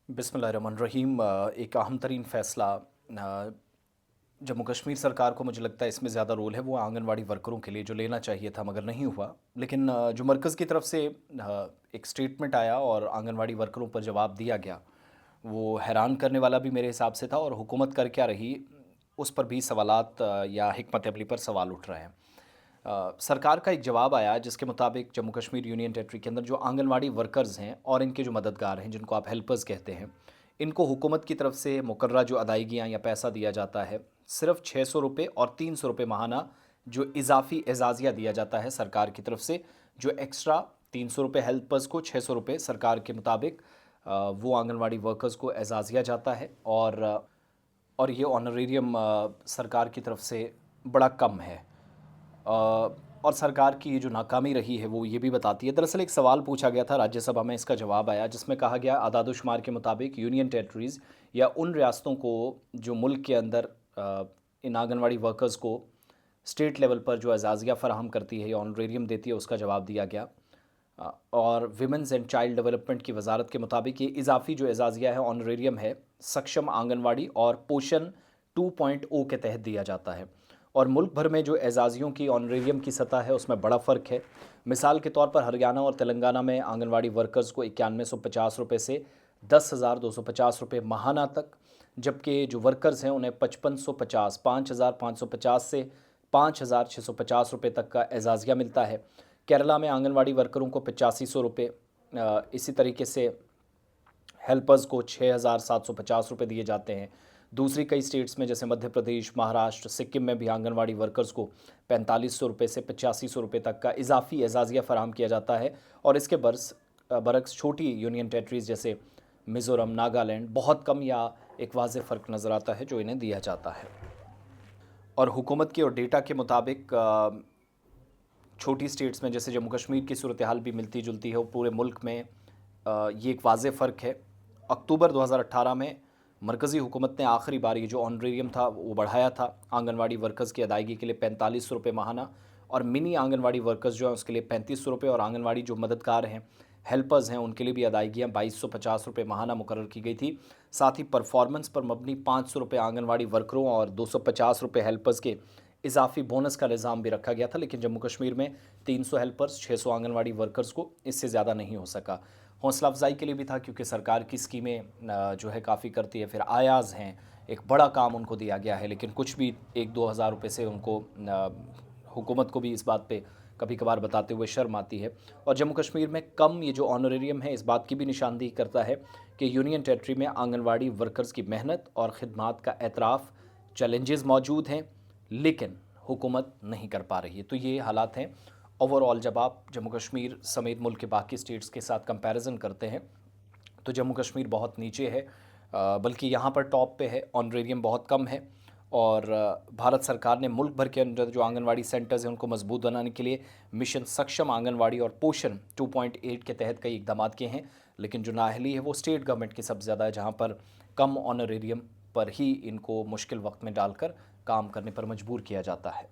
बिस्मिल्लाहिर्रहमानिर्रहीम। एक अहम तरीन फ़ैसला जम्मू कश्मीर सरकार को, मुझे लगता है इसमें ज़्यादा रोल है वो आंगनवाड़ी वर्करों के लिए, जो लेना चाहिए था मगर नहीं हुआ। लेकिन जो मरकज़ की तरफ से एक स्टेटमेंट आया और आंगनवाड़ी वर्करों पर जवाब दिया गया, वो हैरान करने वाला भी मेरे हिसाब से था। और हुकूमत कर क्या रही, उस पर भी सवालात या हिकमत अमली पर सवाल उठ रहे हैं। सरकार का एक जवाब आया जिसके मुताबिक जम्मू कश्मीर यूनियन टेरिटरी के अंदर जो आंगनवाड़ी वर्कर्स हैं और इनके जो मददगार हैं, जिनको आप हेल्पर्स कहते हैं, इनको हुकूमत की तरफ से मुकर्रा जो अदायगियाँ या पैसा दिया जाता है, सिर्फ 600 रुपये और 300 रुपये माहाना जो इजाफी एजाज़िया दिया जाता है सरकार की तरफ से। जो एक्स्ट्रा 300 रुपये हेल्पर्स को, 600 रुपये सरकार के मुताबिक वो आंगनवाड़ी वर्कर्स को एजाज़िया जाता है। और ये ऑनरेरियम सरकार की तरफ से बड़ा कम है। और सरकार की ये जो नाकामी रही है वो ये भी बताती है। दरअसल एक सवाल पूछा गया था राज्यसभा में, इसका जवाब आया जिसमें कहा गया आदादुशुमार के मुताबिक यूनियन टेरिटरीज़ या उन रियासतों को जो मुल्क के अंदर इन आंगनवाड़ी वर्कर्स को स्टेट लेवल पर जो एजाज़िया फ़राहम करती है या ऑनरेरियम देती है, उसका जवाब दिया गया। और विमेंस एंड चाइल्ड डेवलपमेंट की वजारत के मुताबिक ये इजाफी जो एजाज़िया है, ऑनरेरियम है, सक्षम आंगनवाड़ी और पोषण 2.0 के तहत दिया जाता है। और मुल्क भर में जो एजाज़ियों की ऑनरेरियम की सतह है उसमें बड़ा फ़र्क है। मिसाल के तौर पर हरियाणा और तेलंगाना में आंगनवाड़ी वर्कर्स को 9150 रुपये से 10,250 रुपये माहाना तक, जबकि जो वर्कर्स हैं उन्हें 5550 5550 से 5650 रुपये तक का एजाज़िया मिलता है। केरला में आंगनवाड़ी वर्करों को 8500 रुपये, इसी तरीके से हेल्पर्स को 6750 रुपये दिए जाते हैं। दूसरी कई स्टेट्स में जैसे मध्य प्रदेश, महाराष्ट्र, सिक्किम में भी आंगनवाड़ी वर्कर्स को 4500 रुपये से 8500 रुपये तक का इजाफी एजाज़िया फ़राहम किया जाता है। और इसके बरक्स छोटी यूनियन टेरिटरीज़ जैसे मिज़ोरम, नागालैंड बहुत कम या एक वाज़ेह फ़र्क नज़र आता है जो इन्हें दिया जाता है। और हुकूमत के और डेटा के मुताबिक छोटी स्टेट्स में जैसे जम्मू कश्मीर की सूरत हाल भी मिलती जुलती है, और पूरे मुल्क में ये एक वाज़ेह फ़र्क है। अक्टूबर 2018 में मरकज़ी हुकूमत ने आखिरी बार ये जो ऑनरेरियम था वो बढ़ाया था आंगनवाड़ी वर्कर्स की अदायगी के लिए 4500 रुपये माहाना, और मिनी आंगनवाड़ी वर्कर्स जो हैं उसके लिए 3500 रुपये, और आंगनवाड़ी जो मददगार हैं, हेल्पर्स हैं, उनके लिए भी अदायगियाँ 2250 रुपये माहाना मुकर्रर की गई थी। साथ ही परफॉर्मेंस पर मबनी 500 रुपये आंगनवाड़ी वर्करों और 250 रुपये हेल्पर्स के इजाफी बोनस का निज़ाम भी रखा गया था। लेकिन जम्मू कश्मीर में 300 हेल्पर्स, 600 आंगनवाड़ी वर्कर्स को, इससे ज़्यादा नहीं हो सका। हौसला अफजाई के लिए भी था क्योंकि सरकार की स्कीमें जो है काफ़ी करती है। फिर आयाज़ हैं, एक बड़ा काम उनको दिया गया है, लेकिन कुछ भी 1-2 हज़ार रुपये से उनको हुकूमत को भी इस बात पे कभी कभार बताते हुए शर्म आती है। और जम्मू कश्मीर में कम ये जो ऑनरेरियम है इस बात की भी निशानदेही करता है कि यूनियन टेरिटरी में आंगनवाड़ी वर्कर्स की मेहनत और ख़िदमात का एतराफ़, चैलेंजेस मौजूद हैं, लेकिन हुकूमत नहीं कर पा रही है। तो ये हालात हैं ओवरऑल। जब आप जम्मू कश्मीर समेत मुल्क के बाकी स्टेट्स के साथ कंपैरिजन करते हैं तो जम्मू कश्मीर बहुत नीचे है, बल्कि यहाँ पर टॉप पे है। ऑनरेरियम बहुत कम है। और भारत सरकार ने मुल्क भर के अंदर जो आंगनवाड़ी सेंटर्स हैं उनको मजबूत बनाने के लिए मिशन सक्षम आंगनवाड़ी और पोषण 2.8 के तहत कई इकदाम किए हैं। लेकिन जो नाअहली है वो स्टेट गवर्नमेंट की सबसे ज़्यादा है, जहाँ पर कम ऑनरेरियम पर ही इनको मुश्किल वक्त में डालकर काम करने पर मजबूर किया जाता है।